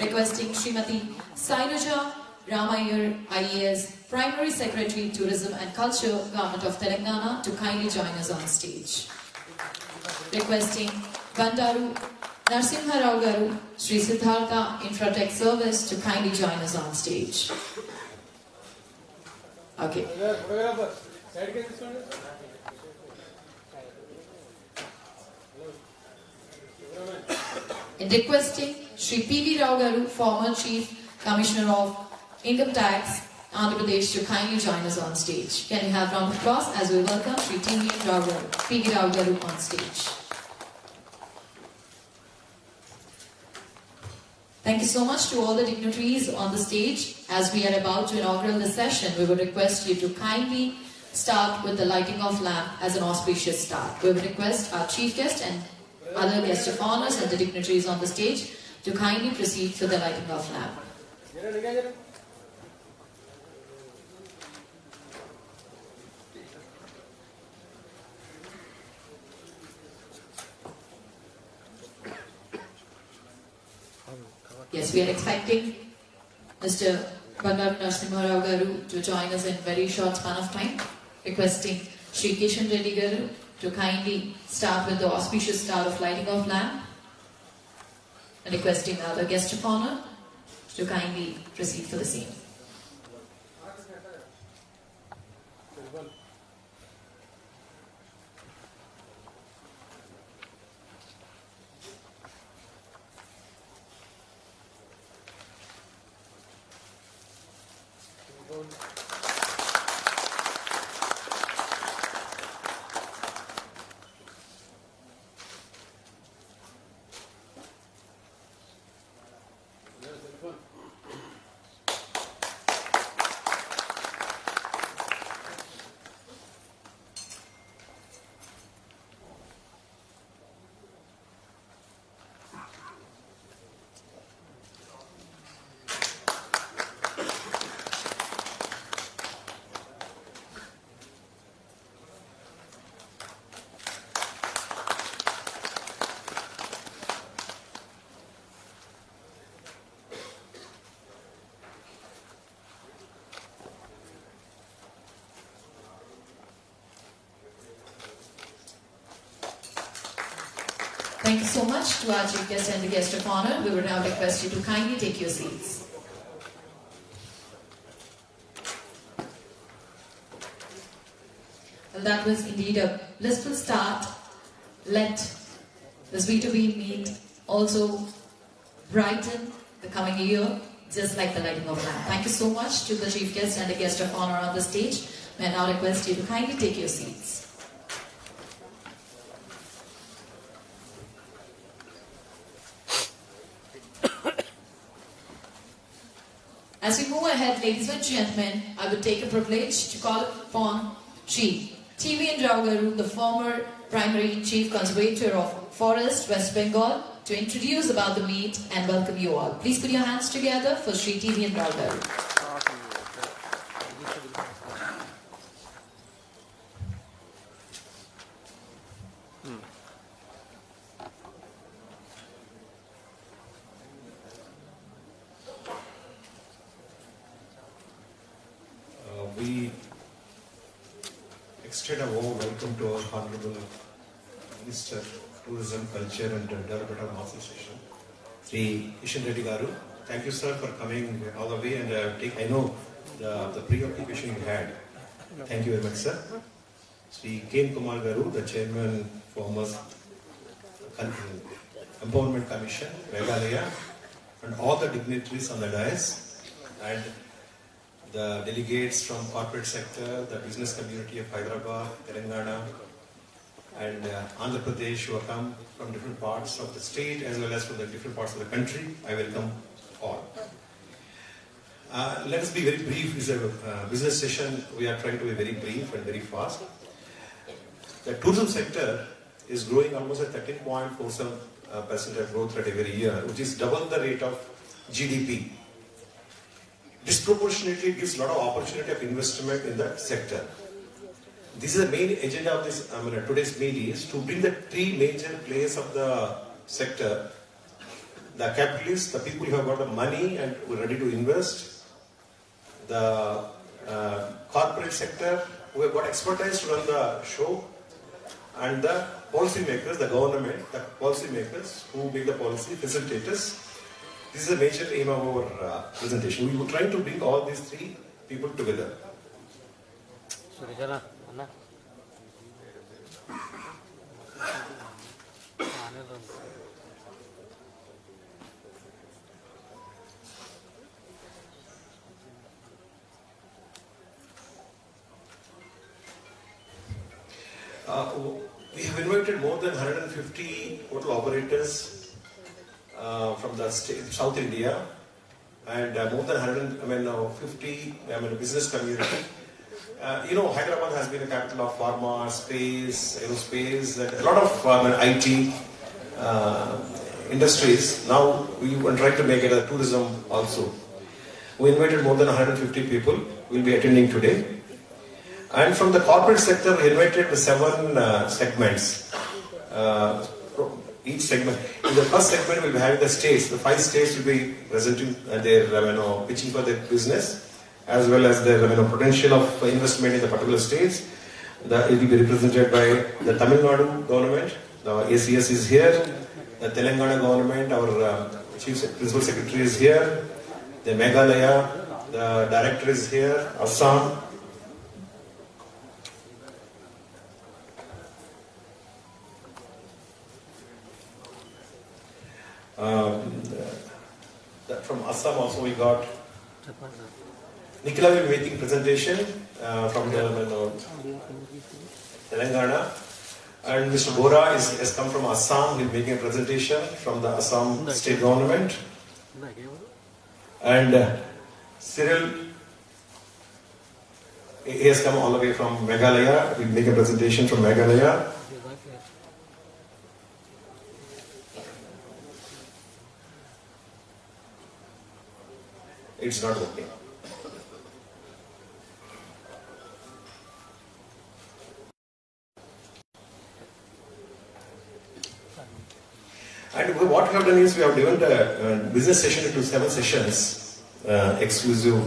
requesting Srimati Sailaja Ramayur IAS, Primary Secretary, Tourism and Culture, Government of Telangana, to kindly join us on stage. Requesting Bandaru Narsimha Rao Garu, Sri Siddhartha Infratech Service, to kindly join us on stage. Okay. In requesting Sri P.V. Rao Garu, former Chief Commissioner of Income Tax, Andhra Pradesh, to kindly join us on stage. Can we have a round of applause as we welcome Sri P.V. Rao Garu on stage. Thank you so much to all the dignitaries on the stage. As we are about to inaugurate the session, we would request you to kindly start with the lighting of lamp as an auspicious start. We would request our chief guest and other guests of honors and the dignitaries on the stage to kindly proceed to the lighting of lamp. Yes, we are expecting Mr. Bandaru Narsimha Rao Garu to join us in very short span of time. Requesting G. Krishna Reddy Garu to kindly start with the auspicious start of lighting of lamp. And requesting other guest of honor to kindly proceed for the same. Thank you so much to our chief guest and the guest of honor. We would now request you to kindly take your seats. Well, that was indeed a blissful start. Let this B2B meet also brighten the coming year, just like the lighting of lamp. Thank you so much to the chief guest and the guest of honor on the stage. May I now request you to kindly take your seats. As we move ahead, ladies and gentlemen, I would take a privilege to call upon Sri T.V. Rao Garu, the former Primary Chief Conservator of Forest, West Bengal, to introduce about the meet and welcome you all. Please put your hands together for Sri T.V. Rao Garu. We extend a warm welcome to our Honorable Minister of Tourism, Culture and Development of North Station, Sri Krishna Reddy Garu. Thank you, sir, for coming all the way, and I know the preoccupation you had. Thank you very much, sir. Sri K. Kumar Garu, the Chairman, former Empowerment Commission, Regalaya, and all the dignitaries on the dais, and the delegates from corporate sector, the business community of Hyderabad, Telangana, and Andhra Pradesh, who have come from different parts of the state as well as from the different parts of the country. I welcome all. Let us be very brief. This is a business session. We are trying to be very brief and very fast. The tourism sector is growing almost at 13.47% growth rate every year, which is double the rate of GDP. Disproportionately gives a lot of opportunity of investment in that sector. This is the main agenda of this today's meeting, is to bring the three major players of the sector the capitalists, the people who have got the money and who are ready to invest, the corporate sector who have got expertise to run the show, and the policy makers, the government, the policy makers who make the policy, facilitators. This is a major aim of our presentation. We were trying to bring all these three people together. We have invited more than 150 hotel operators from the South India, and more than 150 business community. Hyderabad has been a capital of pharma, space, aerospace, and a lot of IT industries. Now we are trying to make it a tourism also. We invited more than 150 people. We will be attending today. And from the corporate sector, we invited 7 segments. Each segment. In the first segment, we'll be having the states. The 5 states will be presenting their pitching for their business, as well as their potential of investment in the particular states. It will be represented by the Tamil Nadu government. The ACS is here. The Telangana government, our Chief Principal Secretary is here. The Meghalaya, the Director is here. Assam. From Assam also we got Nikhila will be making presentation from the Telangana, and Mr. Bora has come from Assam. He will be making a presentation from the Assam state government, and Cyril, he has come all the way from Meghalaya. He will make a presentation from Meghalaya. It's not working. And what we have done is we have divided the business session into 7 sessions, exclusive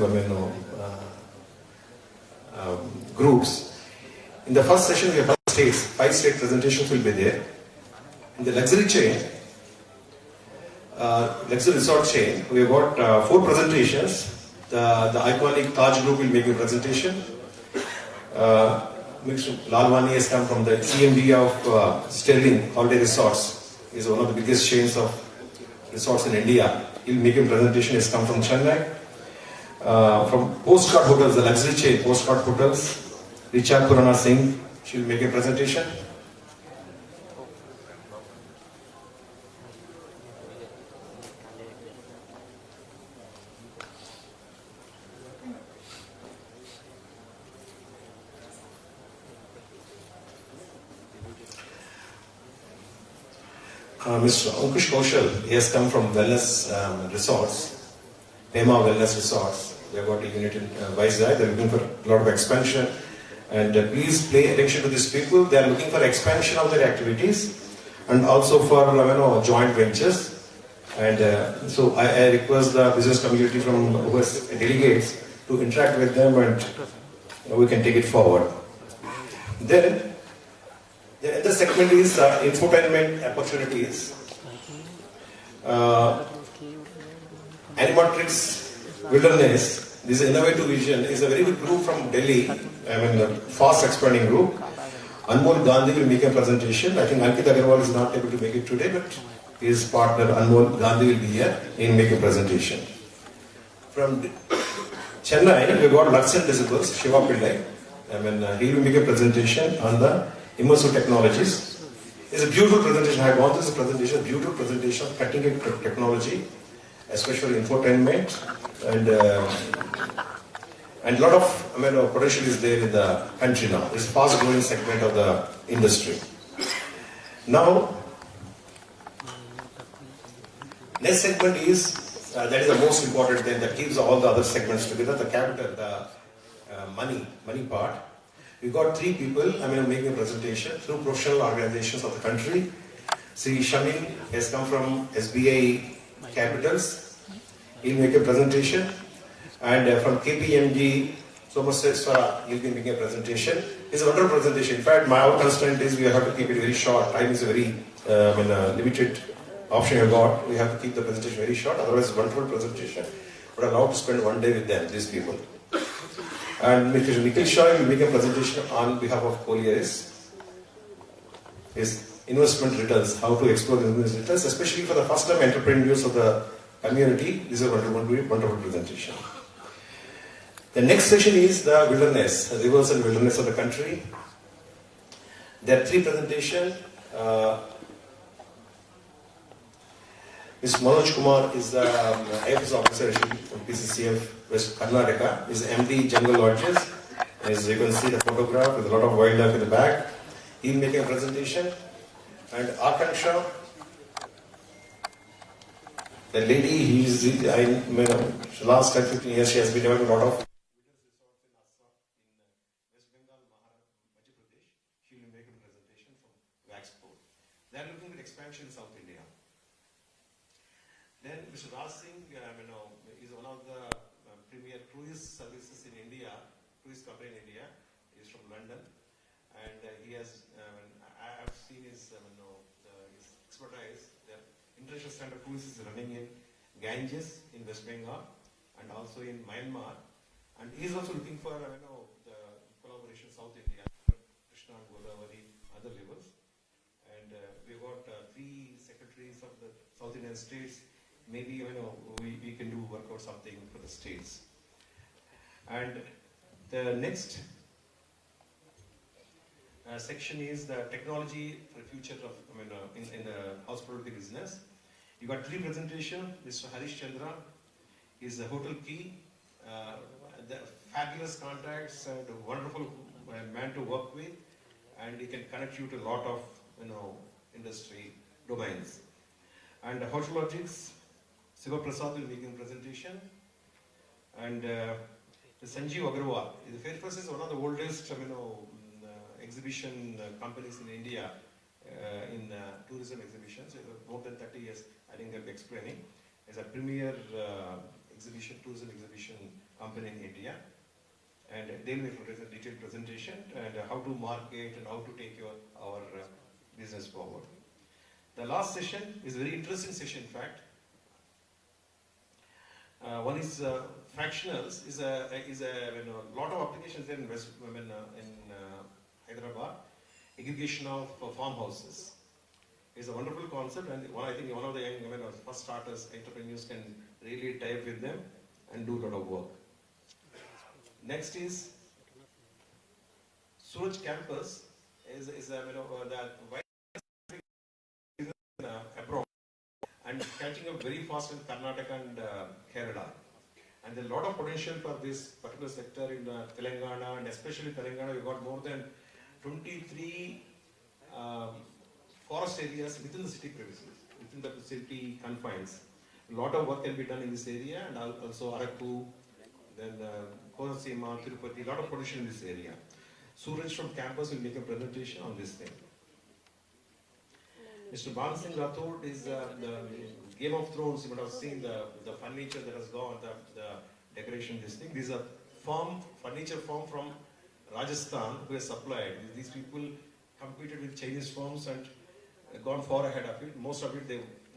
groups. In the first session we have 5 state presentations will be there. In the luxury chain, luxury resort chain, we have got 4 presentations. The iconic Taj Group will make a presentation. Mr. Lalwani has come from the CMD of Sterling Holiday Resorts. He is one of the biggest chains of resorts in India. He will make a presentation. He has come from Chennai. From Postcard Hotels, the luxury chain Postcard Hotels, Richa Purana Singh, she will make a presentation. Mr. Ankush Kaushal, he has come from Wellness Resorts, Pema Wellness Resorts. They have got a unit in Vizag. They are looking for a lot of expansion. And please pay attention to these people. They are looking for expansion of their activities and also for joint ventures. And so I request the business community from who has delegates to interact with them, and we can take it forward. Then the other segment is infotainment opportunities. Animatrix Wilderness, this innovative vision, is a very good group from Delhi. A fast expanding group. Anmol Gandhi will make a presentation. I think Ankit Agarwal is not able to make it today, but his partner Anmol Gandhi will be here and make a presentation. From Chennai, we got Lux and Decibels, Shiva Pillai. He will make a presentation on the immersive technologies. It's a beautiful presentation. I have gone through this presentation, beautiful presentation, cutting edge technology, especially infotainment, and a lot of potential is there in the country now. It's a fast growing segment of the industry. Now, next segment is, that is the most important thing that keeps all the other segments together, the capital, the money part. We got 3 people, making a presentation through professional organizations of the country. Sri Shamin has come from SBI capitals. He'll make a presentation. And from KPMG, Somaswara, he'll be making a presentation. It's a wonderful presentation. In fact, our constraint is we have to keep it very short. Time is a very limited option you got. We have to keep the presentation very short. Otherwise, it's a wonderful presentation. But allowed to spend one day with them, these people. And Mr. Nikhil Shah will make a presentation on behalf of Colliers. His investment returns, how to explore the investment returns, especially for the first time entrepreneurs of the community. This is a wonderful presentation. The next session is the wilderness, the rivers and wilderness of the country. There are 3 presentations. Mr. Manoj Kumar is the IFS officer from PCCF West Karnataka. He is MD Jungle Lodges. As you can see the photograph with a lot of wildlife in the back. He will make a presentation. And Akansha, the lady, last 10-15 years she has been developing a lot of West Bengal, Madhya Pradesh. She will make a presentation from Waxport. They are looking at expansion in South India. Then Mr. Raj Singh, is one of the premier cruise services in India, cruise company in India. He is from London, and he has. I have seen his expertise. The international standard cruise is running in Ganges in West Bengal and also in Myanmar, and he is also looking for the collaboration South India, Krishna, Godavari, other rivers, and we got 3 secretaries of the South Indian states. Maybe we can do work out something for the states. And the next section is the technology for the future of in the hospitality business. You got 3 presentations. Mr. Harish Chandra is the hotel key, the fabulous contacts and a wonderful man to work with, and he can connect you to a lot of industry domains. And Hotologics, Siva Prasad will make a presentation, and Sanjeev Agarwal. The Fairfax is one of the oldest exhibition companies in India in tourism exhibitions. More than 30 years, I think they'll be explaining. It's a premier tourism exhibition company in India, and they'll make a detailed presentation and how to market and how to take our business forward. The last session is a very interesting session, in fact. One is fractionals. Is a lot of applications there in Hyderabad. Aggregation of farmhouses is a wonderful concept, and I think one of the young first starters, entrepreneurs can really tie up with them and do a lot of work. Next is Suraj Campus is the abroad and catching up very fast in Karnataka and Kerala. And there's a lot of potential for this particular sector in Telangana, and especially Telangana. We've got more than 23 forest areas within the city premises, within the city confines. A lot of work can be done in this area, and also Araku, then Kolasima, Tirupati, a lot of potential in this area. Suraj from campus will make a presentation on this thing. Mr. Ban Singh Rathod is the Game of Thrones. You might have seen the furniture that has gone, the decoration, this thing. These are furniture firm from Rajasthan who has supplied. These people competed with Chinese firms and gone far ahead of it. Most of it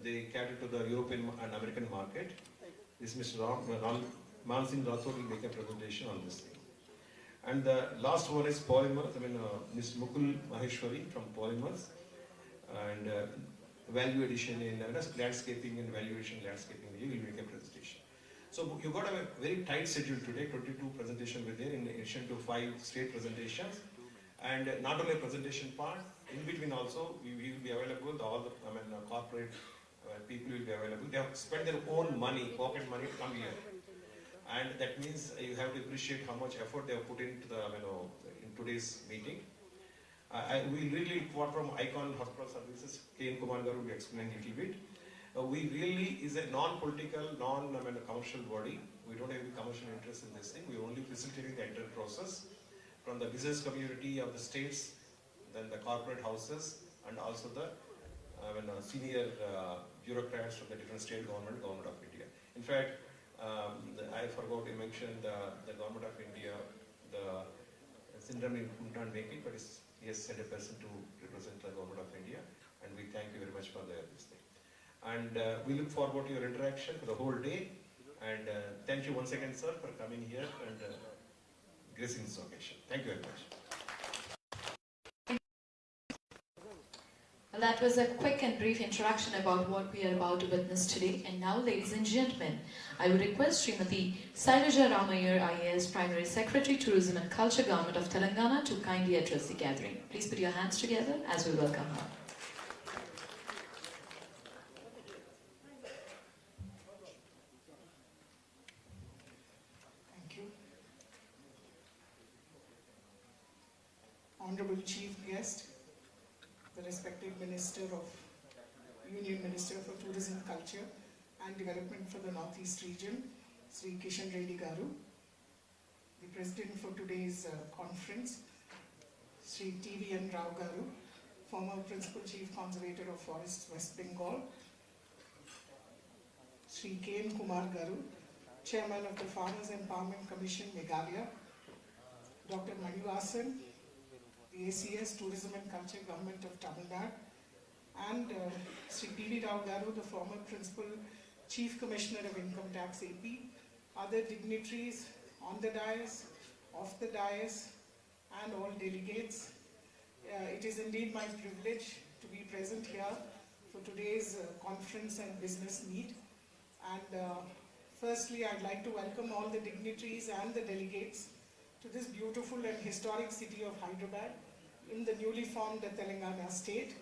they cater to the European and American market. This Mr. Man Singh Rathod will make a presentation on this thing. And the last one is polymers. Mr. Mukul Maheshwari from polymers, and value addition in landscaping and valuation landscaping. He will make a presentation. So you got a very tight schedule today. 22 presentations were there in addition to 5 state presentations, and not only a presentation part. In between also we will be available. All the corporate people will be available. They have spent their own money, pocket money, to come here. And that means you have to appreciate how much effort they have put into in today's meeting. We really quote from Icon Hospital Services. K. N. Kumar Garu will explain a little bit. We really is a non-political, commercial body. We don't have any commercial interest in this thing. We are only facilitating the entire process from the business community of the states, then the corporate houses, and also the senior bureaucrats from the different state government of India. In fact, I forgot to mention the government of India, the Sindram couldn't make it, but he has sent a person to represent the government of India, and we thank you very much for this thing. And we look forward to your interaction for the whole day. And thank you once again, sir, for coming here and gracing this occasion. Thank you very much. Well, that was a quick and brief introduction about what we are about to witness today. And now, ladies and gentlemen, I would request Srimati Sailaja Ramayur, IAS, Primary Secretary, Tourism and Culture, Government of Telangana, to kindly address the gathering. Please put your hands together as we welcome her. Thank you. Honorable Chief Guest, the respected Union Minister for Tourism, Culture and Development for the Northeast region, Sri Krishna Reddy Garu, the President for today's conference, Sri T.V.N. Rao Garu, former Principal Chief Conservator of Forests, West Bengal, Sri K.N. Kumar Garu, Chairman of the Farmers Empowerment Commission, Meghalaya, Dr. Manivasan, the ACS, Tourism and Culture, Government of Tamil Nadu, and Sri P.V. Rao Garu, the former Principal Chief Commissioner of Income Tax, AP, other dignitaries on the dais, off the dais, and all delegates. It is indeed my privilege to be present here for today's conference and business meet. And firstly, I'd like to welcome all the dignitaries and the delegates to this beautiful and historic city of Hyderabad in the newly formed Telangana state.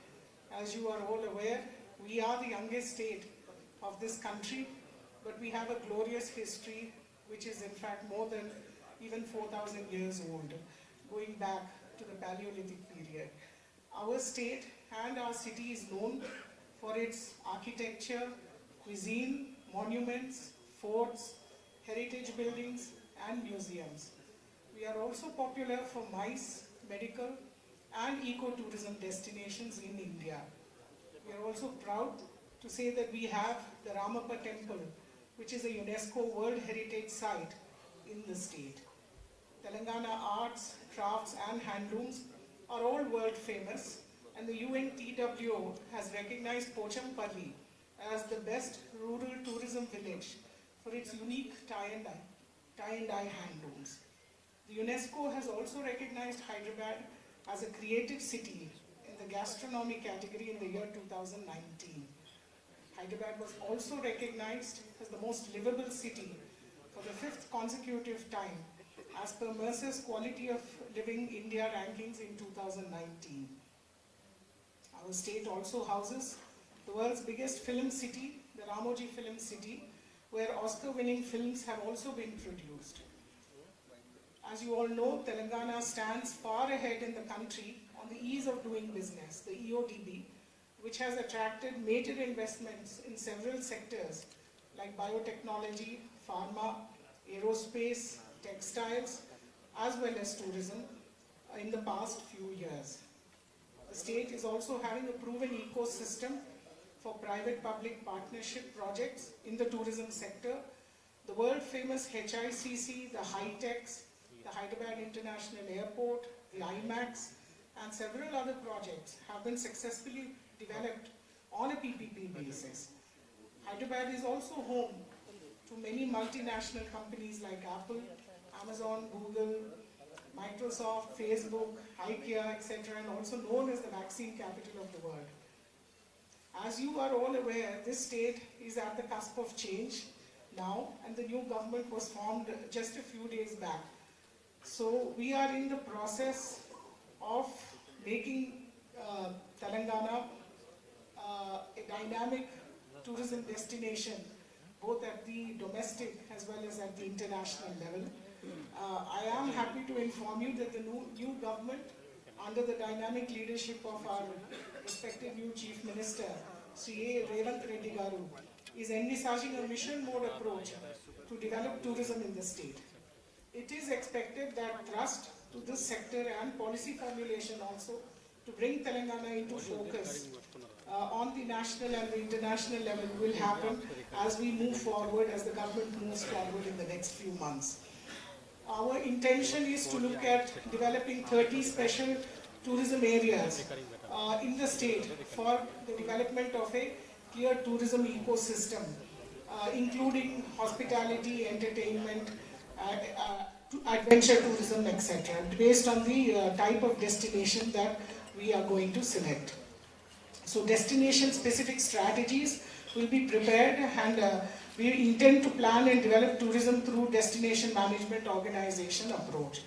As you are all aware, we are the youngest state of this country, but we have a glorious history which is in fact more than even 4,000 years old, going back to the Paleolithic period. Our state and our city is known for its architecture, cuisine, monuments, forts, heritage buildings and museums. We are also popular for MICE, medical and eco-tourism destinations in India. We are also proud to say that we have the Ramappa Temple, which is a UNESCO World Heritage Site in the state. Telangana arts, crafts and handlooms are all world famous, and the UNTWO has recognized Pochampalli as the best rural tourism village for its unique tie-and-dye handlooms. The UNESCO has also recognized Hyderabad as a creative city in the gastronomy category in the year 2019. Hyderabad was also recognized as the most livable city for the 5th consecutive time as per Mercer's Quality of Living India rankings in 2019. Our state also houses the world's biggest film city, the Ramoji Film City, where Oscar-winning films have also been produced. As you all know, Telangana stands far ahead in the country on the ease of doing business, the EODB, which has attracted major investments in several sectors like biotechnology, pharma, aerospace, textiles, as well as tourism in the past few years. The state is also having a proven ecosystem for private-public partnership projects in the tourism sector. The world-famous HICC, the HITEX, the Hyderabad International Airport, the IMAX, and several other projects have been successfully developed on a PPP basis. Hyderabad is also home to many multinational companies like Apple, Amazon, Google, Microsoft, Facebook, IKEA, etc., and also known as the vaccine capital of the world. As you are all aware, this state is at the cusp of change now, and the new government was formed just a few days back. So we are in the process of making Telangana a dynamic tourism destination, both at the domestic as well as at the international level. I am happy to inform you that the new government, under the dynamic leadership of our respected new Chief Minister, Sri Revanth Reddy Garu, is envisaging a mission mode approach to develop tourism in the state. It is expected that thrust to this sector and policy formulation also to bring Telangana into focus on the national and the international level will happen as we move forward, as the government moves forward in the next few months. Our intention is to look at developing 30 special tourism areas in the state for the development of a clear tourism ecosystem, including hospitality, entertainment, adventure tourism, etc., based on the type of destination that we are going to select. So destination-specific strategies will be prepared, and we intend to plan and develop tourism through destination management organization approach.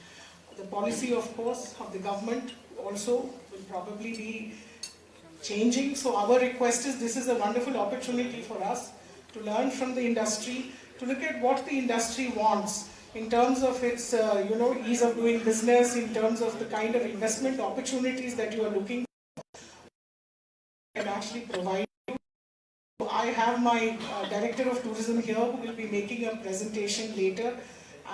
The policy, of course, of the government also will probably be changing. So our request is, this is a wonderful opportunity for us to learn from the industry, to look at what the industry wants in terms of its ease of doing business, in terms of the kind of investment opportunities that you are looking for, and actually provide. I have my Director of Tourism here who will be making a presentation later,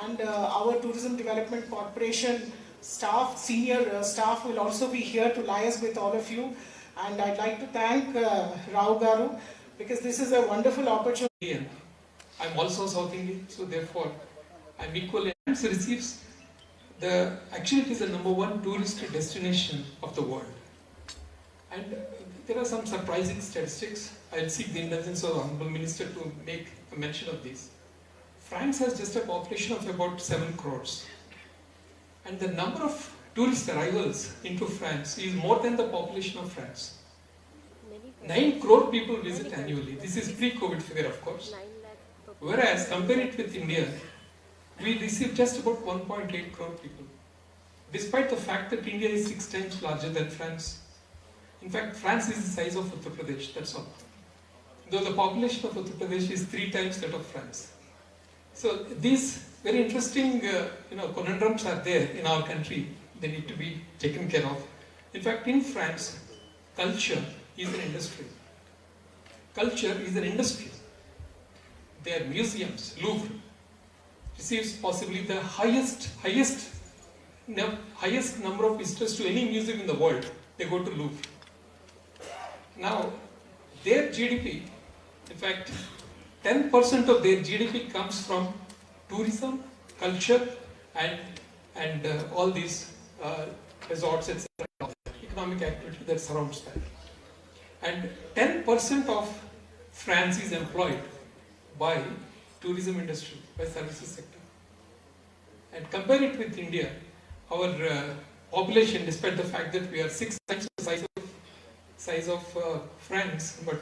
and our Tourism Development Corporation staff, senior staff will also be here to liaise with all of you. And I'd like to thank Rao Garu, because this is a wonderful opportunity. I'm also South Indian, so therefore I'm equally. France receives actually it is the #1 tourist destination of the world. And there are some surprising statistics. I'll seek the indulgence of the Honorable Minister to make a mention of these. France has just a population of about 7 crores. And the number of tourist arrivals into France is more than the population of France. 9 crore people visit annually. This is pre-COVID figure, of course. Whereas, compare it with India, we receive just about 1.8 crore people. Despite the fact that India is 6 times larger than France. In fact, France is the size of Uttar Pradesh, that's all. Though the population of Uttar Pradesh is 3 times that of France. So these very interesting conundrums are there in our country. They need to be taken care of. In fact, in France, culture is an industry. Culture is an industry. Their museums, Louvre, receives possibly the highest number of visitors to any museum in the world. They go to Louvre. Now, their GDP, in fact, 10% of their GDP comes from tourism, culture, and all these resorts, etc., economic activity that surrounds that. And 10% of France is employed by tourism industry, by services sector. And compare it with India, our population, despite the fact that we are 6 times the size of France, but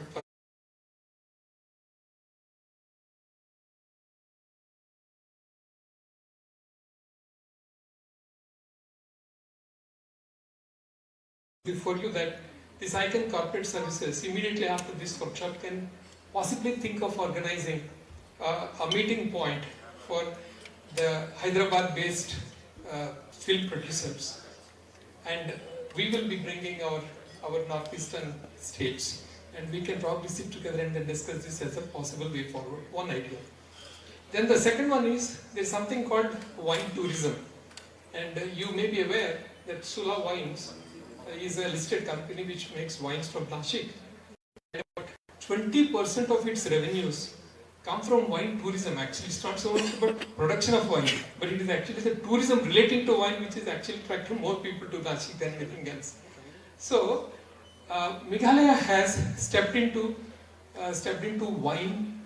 before you that this ICANN Corporate Services, immediately after this workshop, can possibly think of organizing a meeting point for the Hyderabad-based film producers. And we will be bringing our northeastern states, and we can probably sit together and then discuss this as a possible way forward. One idea. Then the second one is, there's something called wine tourism. And you may be aware that Sula Wines is a listed company which makes wines from Nashik. About 20% of its revenues come from wine tourism. Actually, it's not so much about production of wine, but it is actually the tourism relating to wine which is actually attracting more people to Nashik than anything else. So, Meghalaya has stepped into wine,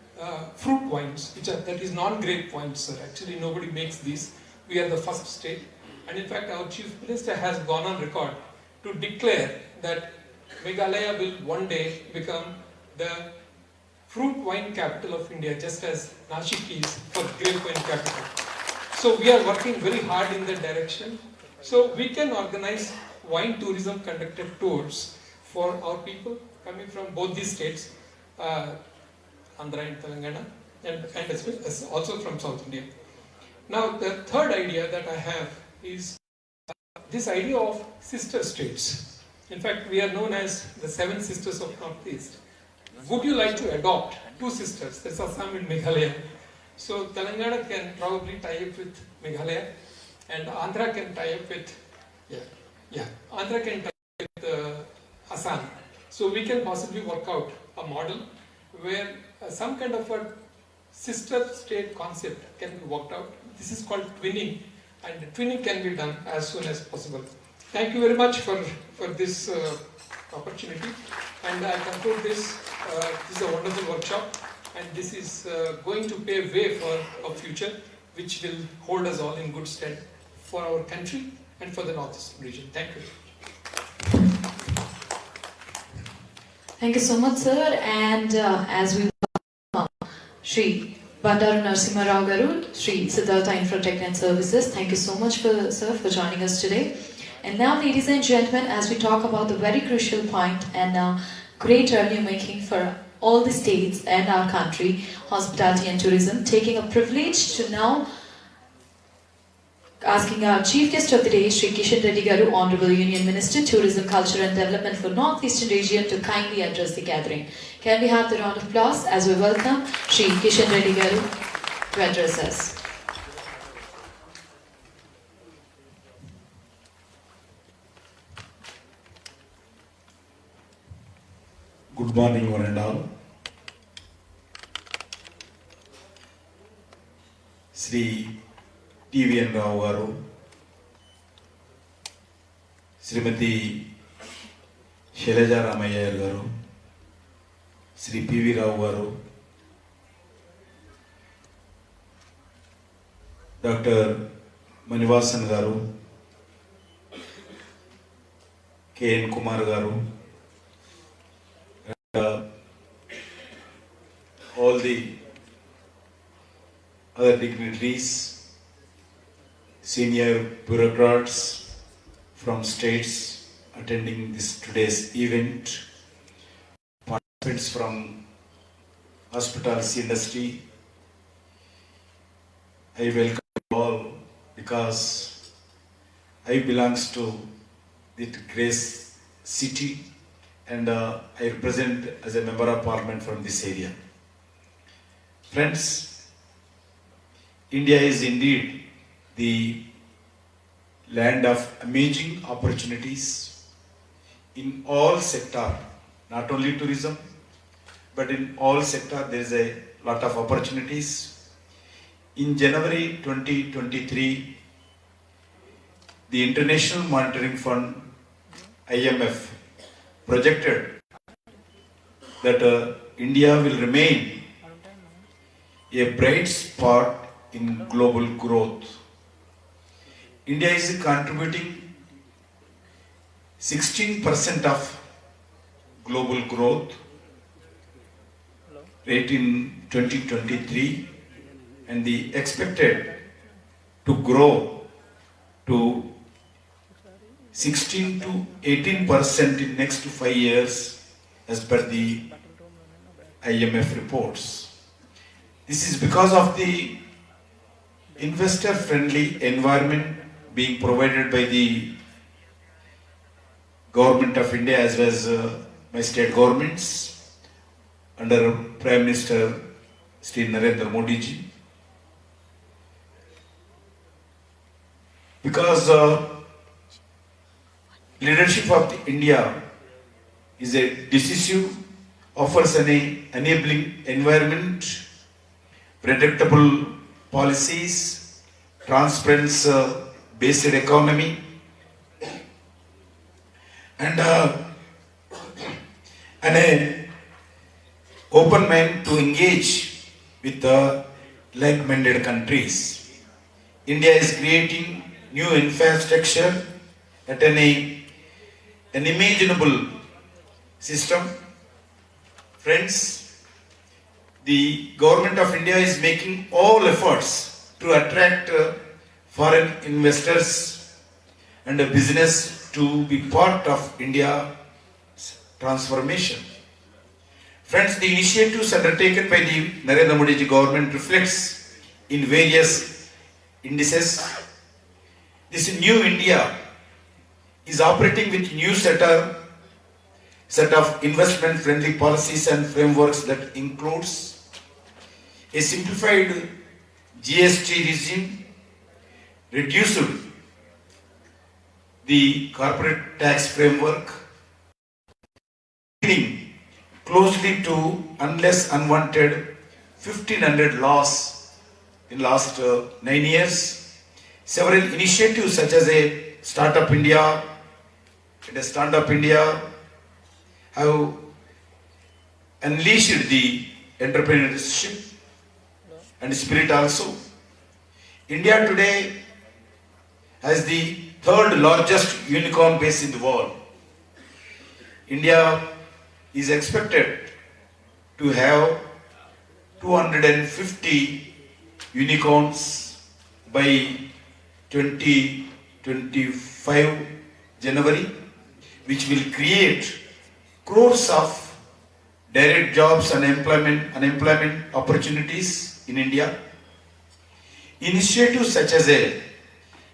fruit wines, that is non-grape wines, sir. Actually, nobody makes these. We are the first state, and in fact, our Chief Minister has gone on record to declare that Meghalaya will one day become the fruit wine capital of India, just as Nashik is for grape wine capital. So we are working very hard in that direction. So we can organize wine tourism conducted tours for our people coming from both these states, Andhra and Telangana, and also from South India. Now the third idea that I have is this idea of sister states. In fact, we are known as the 7 sisters of Northeast. Would you like to adopt 2 sisters? There's Assam and Meghalaya. So Telangana can probably tie up with Meghalaya, and Andhra can tie up with, Andhra can tie up with Assam. So we can possibly work out a model where some kind of a sister state concept can be worked out. This is called twinning, and twinning can be done as soon as possible. Thank you very much for this opportunity, and I conclude this. This is a wonderful workshop, and this is going to pave way for a future which will hold us all in good stead for our country and for the Northeastern region. Thank you. Thank you so much, sir. And as we welcome Shri Bandaru Narasimha Rao Garu, Shri Siddhartha Infratech and Services. Thank you so much, sir, for joining us today. And now, ladies and gentlemen, as we talk about the very crucial point and great revenue making for all the states and our country, hospitality and tourism, taking a privilege to now asking our Chief Guest of the Day, Shri Kishan Reddy Garu, Honorable Union Minister, Tourism, Culture and Development for Northeastern Region, to kindly address the gathering. Can we have the round of applause as we welcome Shri Kishan Reddy Garu to address us. Good morning, one and all. Sri T.V.N. Rao Garu, Srimati Shailaja Ramayya Garu, Sri P.V. Rao Garu, Dr. Manivasan Garu, K.N. Kumar Garu, all the other dignitaries, senior bureaucrats from states attending this today's event, participants from hospitality industry. I welcome you all because I belongs to the Grace city and I represent as a member of parliament from this area. Friends, India is indeed the land of amazing opportunities in all sector, not only tourism, but in all sector there is a lot of opportunities. In January 2023, the International Monetary Fund, IMF, projected that India will remain a bright spot in global growth. India is contributing 16% of global growth rate in 2023, and the expected to grow to 16 to 18% in next 5 years as per the IMF reports. This is because of the investor-friendly environment being provided by the Government of India as well as my state governments under Prime Minister Shri Narendra Modi ji. Because leadership of India is a decisive, offers an enabling environment, predictable policies, transparency-based economy, and an open mind to engage with like-minded countries. India is creating new infrastructure at an unimaginable system. Friends, the Government of India is making all efforts to attract foreign investors and business to be part of India's transformation. Friends, the initiatives undertaken by the Narendra Modi ji government reflects in various indices. This new India is operating with new set of investment-friendly policies and frameworks that includes a simplified GST regime, reduced the corporate tax framework, leading closely to unless unwanted 1500 laws in last 9 years. Several initiatives such as a Startup India and a Stand Up India have unleashed the entrepreneurship and spirit also. India today has the third largest unicorn base in the world. India is expected to have 250 unicorns by 2025 January, which will create crores of direct jobs and unemployment opportunities in India. Initiatives such as a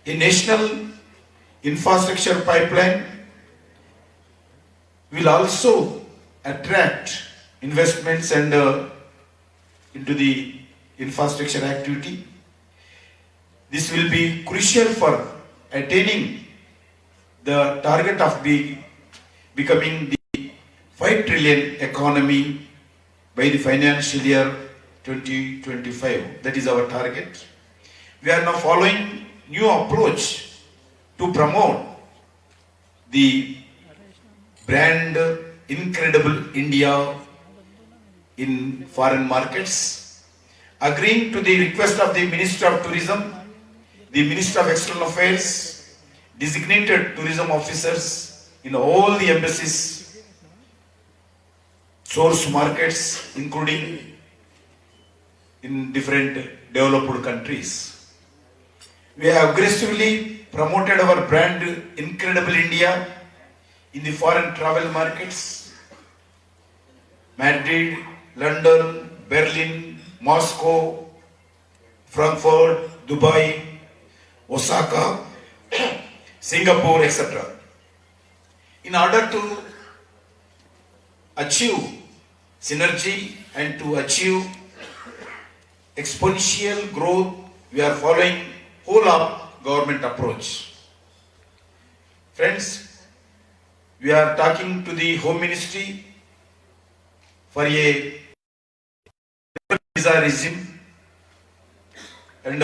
national infrastructure pipeline will also attract investments and into the infrastructure activity. This will be crucial for attaining the target of becoming the 5 trillion economy by the financial year 2025. That is our target. We are now following new approach to promote the brand Incredible India in foreign markets. Agreeing to the request of the Minister of Tourism, the Minister of External Affairs designated tourism officers in all the embassies, source markets, including in different developed countries. We have aggressively promoted our brand Incredible India in the foreign travel markets. Madrid, London, Berlin, Moscow, Frankfurt, Dubai, Osaka, Singapore, etc. In order to achieve synergy and to achieve exponential growth, we are following whole of government approach. Friends, we are talking to the Home Ministry for a visa regime, and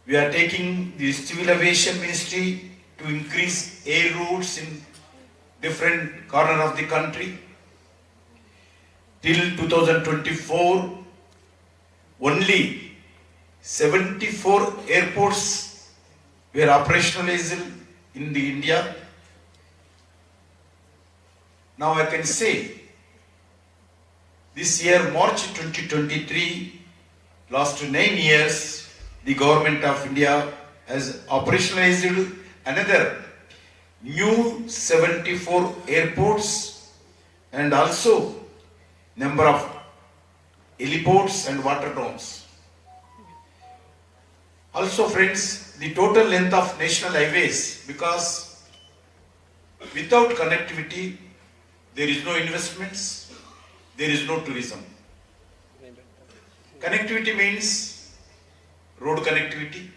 we are taking the Civil Aviation Ministry to increase air routes in different corners of the country. Till 2024, only 74 airports were operationalized in the India. Now I can say this year, March 2023, last 9 years, the government of India has operationalized another new 74 airports and also number of heliports and water drones. Also friends, the total length of national highways, because without connectivity, there is no investments, there is no tourism. Connectivity means road connectivity,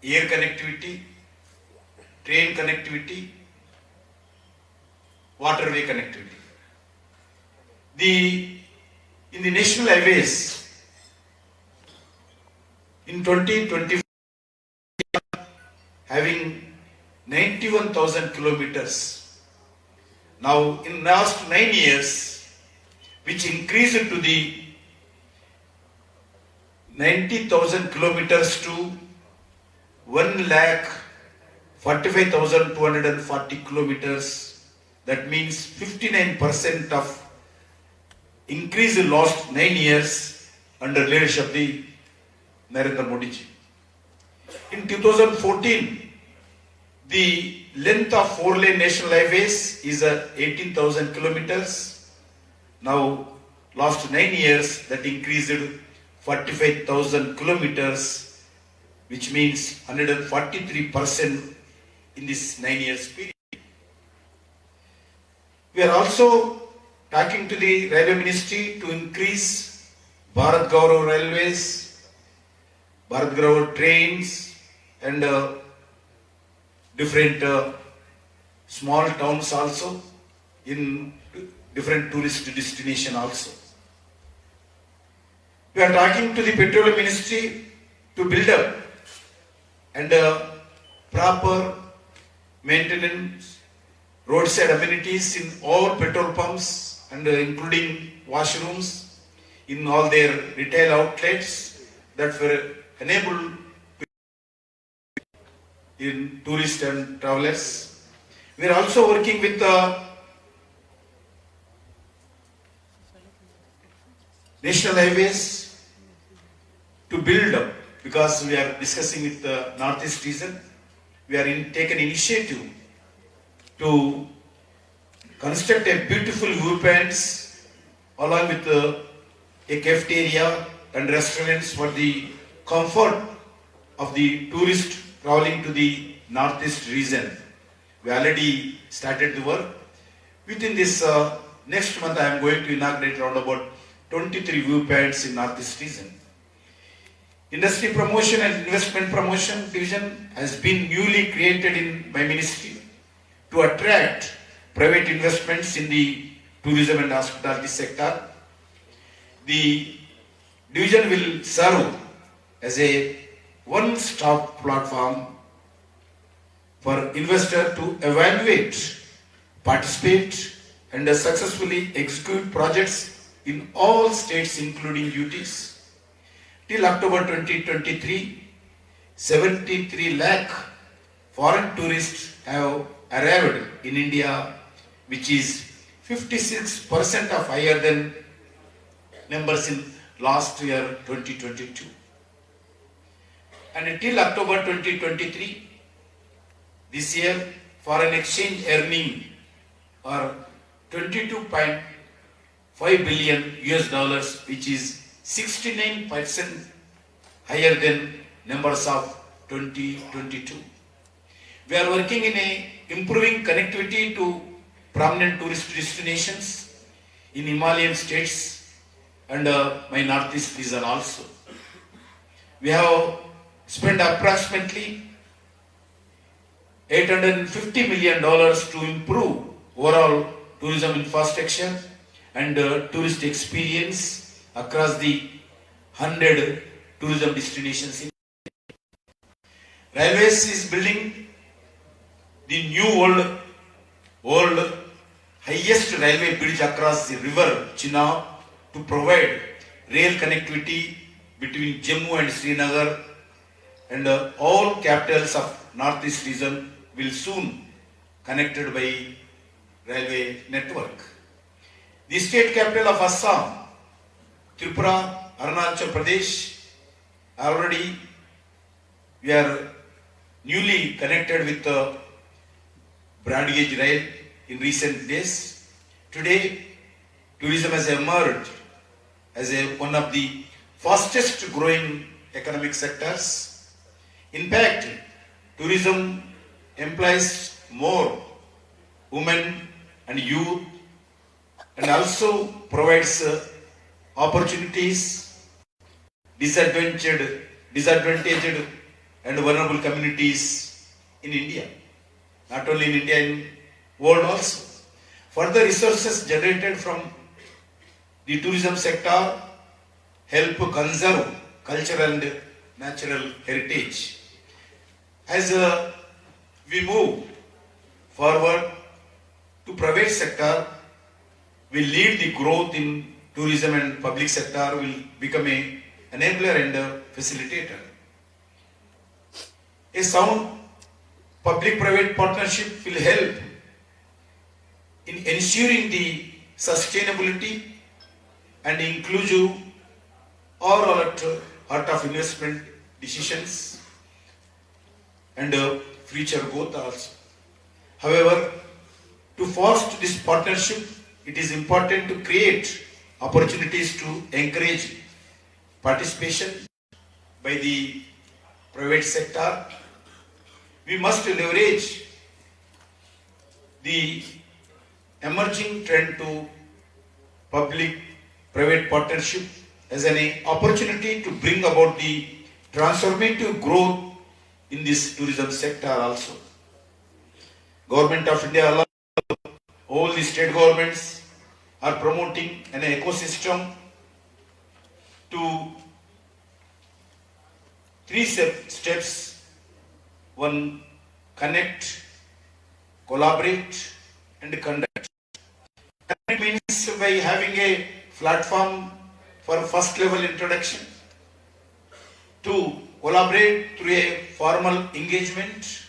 air connectivity, train connectivity, waterway connectivity. In the national highways, in 2020, having 91,000 kilometers. Now, in last 9 years, which increased to the 90,000 kilometers to 1,45,240 kilometers. That means 59% of increase in last 9 years under leadership of the Narendra Modi ji. In 2014, the length of 4-lane national highways is 18,000 kilometers. Now, last 9 years, that increased 45,000 kilometers, which means 143% in this 9 years period. We are also talking to the Railway Ministry to increase Bharat Gaurav railways, Bharat Gaurav trains, and different small towns also. in different tourist destination also. We are talking to the Petroleum Ministry to build up and proper maintenance, roadside amenities in all petrol pumps and including washrooms in all their retail outlets that were enabled in tourists and travelers. We are also working with the national highways to build up, because we are discussing with the Northeast region. We are taken initiative to construct a beautiful viewpoints along with a cafeteria and restaurants for the comfort of the tourist traveling to the Northeast region. We already started the work. Within this next month, I am going to inaugurate around about 23 viewpoints in Northeast region. Industry Promotion and Investment Promotion Division has been newly created in my ministry to attract private investments in the tourism and hospitality sector. The division will serve as a one-stop platform for investor to evaluate, participate and successfully execute projects in all states including UTs. Till October 2023, 73 lakh foreign tourists have arrived in India, which is 56% of higher than numbers in last year 2022. And until October 2023, this year foreign exchange earning are 22.5 billion US dollars, which is 69% higher than numbers of 2022. We are working in improving connectivity to prominent tourist destinations in Himalayan states and my Northeast region also. We have spent approximately $850 million to improve overall tourism infrastructure and tourist experience across the 100 tourism destinations. Railways is building the new world highest railway bridge across the river Chenab to provide rail connectivity between Jammu and Srinagar, and all capitals of Northeast region will soon connected by railway network. The state capital of Assam, Tripura, Arunachal Pradesh, already we are newly connected with the broad gauge rail in recent days. Today, tourism has emerged as one of the fastest growing economic sectors. In fact, tourism employs more women and youth and also provides opportunities disadvantaged and vulnerable communities in India. Not only in India, in world also. Further resources generated from the tourism sector help conserve cultural and natural heritage. As we move forward to private sector, will lead the growth in tourism, and public sector will become an enabler and a facilitator. A sound public-private partnership will help in ensuring the sustainability and inclusive all at heart of investment decisions and future growth also. However, to foster this partnership, it is important to create opportunities to encourage participation by the private sector. We must leverage the emerging trend to public-private partnership as an opportunity to bring about the transformative growth in this tourism sector also. Government of India allows all the state governments are promoting an ecosystem to three steps. One, connect, collaborate and conduct. It means by having a platform for first level introduction. Two, collaborate through a formal engagement.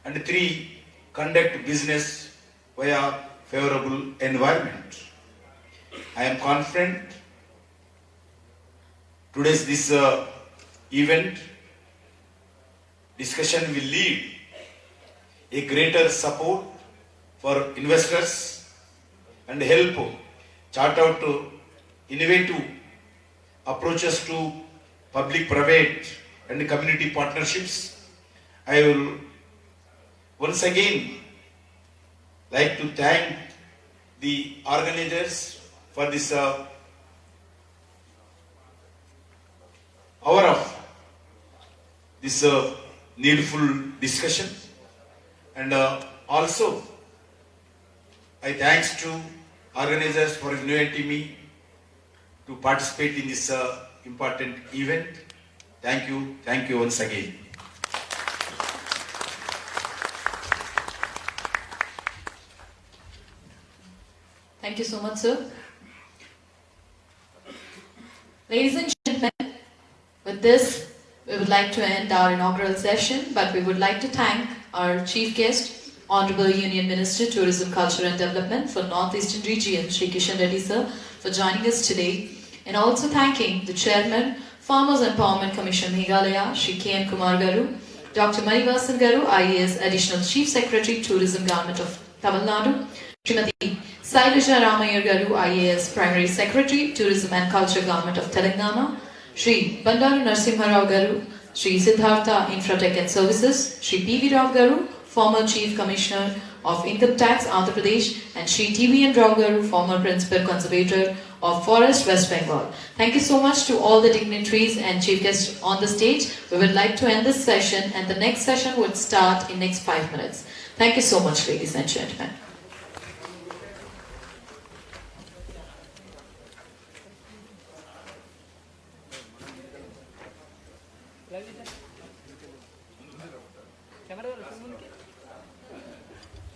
And three, conduct business via favorable environment. I am confident today's this event discussion will lead a greater support for investors and help chart out innovative approaches to public-private and community partnerships. I will once again like to thank the organizers for this hour of this needful discussion, and also I thanks to organizers for inviting me to participate in this important event. Thank you once again. Thank you so much, sir. Ladies and gentlemen, with this, we would like to end our inaugural session, but we would like to thank our chief guest, Honorable Union Minister, Tourism, Culture and Development for Northeastern Region, G.krishna Reddy sir, for joining us today, and also thanking the Chairman, Farmers Empowerment Commission Meghalaya, Shri K.M. Kumar Garu, Dr. Manivasan Garu, IAS Additional Chief Secretary, Tourism Government of Tamil Nadu, Srimati Sailaja Ramayya Garu, IAS Primary Secretary, Tourism and Culture Government of Telangana, Shri Bandaru Narsimha Rao Garu, Shri Siddhartha Infratech and Services, Shri P.V. Rao Garu, former Chief Commissioner of Income Tax, Andhra Pradesh, and Shri T.V.N. Rao Garu, former Principal Conservator of Forest, West Bengal. Thank you so much to all the dignitaries and chief guests on the stage. We would like to end this session, and the next session would start in next 5 minutes. Thank you so much, ladies and gentlemen.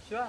Sure.